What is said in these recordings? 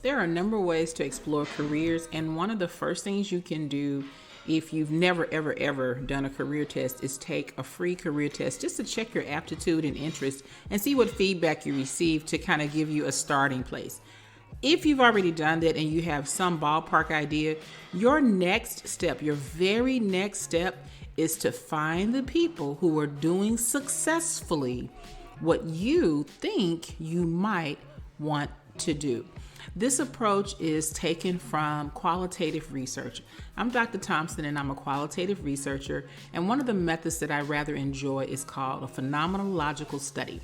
There are a number of ways to explore careers, and one of the first things you can do if you've never, ever done a career test is take a free career test just to check your aptitude and interest and see what feedback you receive to kind of give you a starting place. If you've already done that and you have some ballpark idea, your next step, your very next step, is to find the people who are doing successfully what you think you might want to do. This approach is taken from qualitative research. I'm Dr. Thompson and I'm a qualitative researcher, and one of the methods that I rather enjoy is called a phenomenological study.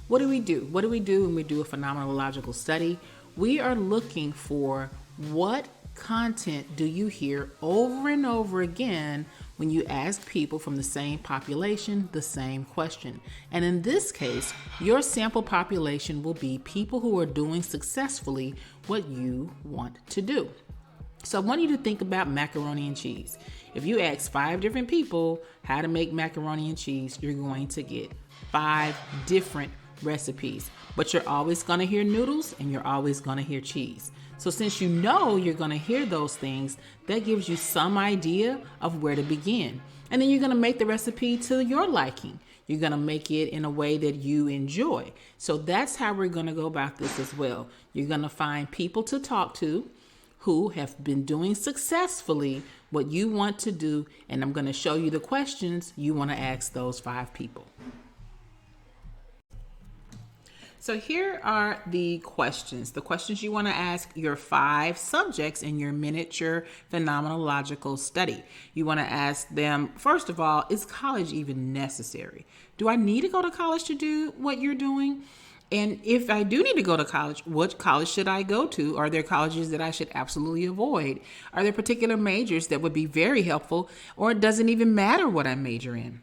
What do we do? What do we do when we do a phenomenological study? We are looking for what content do you hear over and over again when you ask people from the same population the same question. And in this case, your sample population will be people who are doing successfully what you want to do. So I want you to think about macaroni and cheese. If you ask 5 different people how to make macaroni and cheese, you're going to get 5 different recipes. But you're always going to hear noodles and you're always going to hear cheese. So since you know you're going to hear those things, that gives you some idea of where to begin. And then you're going to make the recipe to your liking. You're going to make it in a way that you enjoy. So that's how we're going to go about this as well. You're going to find people to talk to who have been doing successfully what you want to do. And I'm going to show you the questions you want to ask those 5 people. So here are the questions you want to ask your 5 subjects in your miniature phenomenological study. You want to ask them, first of all, is college even necessary? Do I need to go to college to do what you're doing? And if I do need to go to college, what college should I go to? Are there colleges that I should absolutely avoid? Are there particular majors that would be very helpful, or it doesn't even matter what I major in?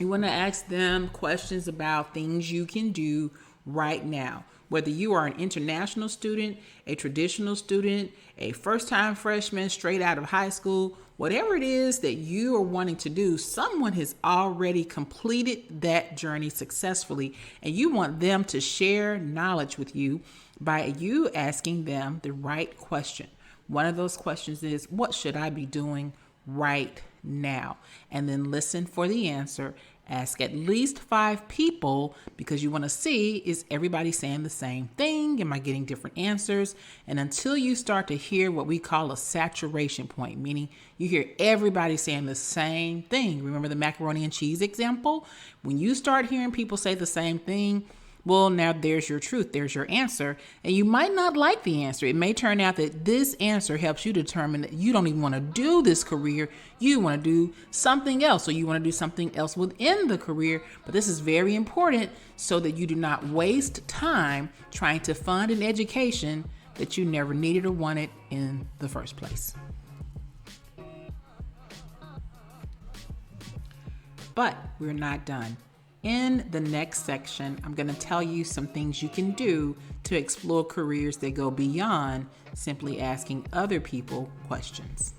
You want to ask them questions about things you can do right now, whether you are an international student, a traditional student, a first-time freshman straight out of high school, whatever it is that you are wanting to do, someone has already completed that journey successfully, and you want them to share knowledge with you by you asking them the right question. One of those questions is, what should I be doing right now? And then listen for the answer. Ask at least 5 people because you want to see, is everybody saying the same thing? Am I getting different answers? And until you start to hear what we call a saturation point, meaning you hear everybody saying the same thing. Remember the macaroni and cheese example? When you start hearing people say the same thing, well, now there's your truth. There's your answer. And you might not like the answer. It may turn out that this answer helps you determine that you don't even want to do this career. You want to do something else, or you want to do something else within the career. But this is very important so that you do not waste time trying to fund an education that you never needed or wanted in the first place. But we're not done. In the next section, I'm going to tell you some things you can do to explore careers that go beyond simply asking other people questions.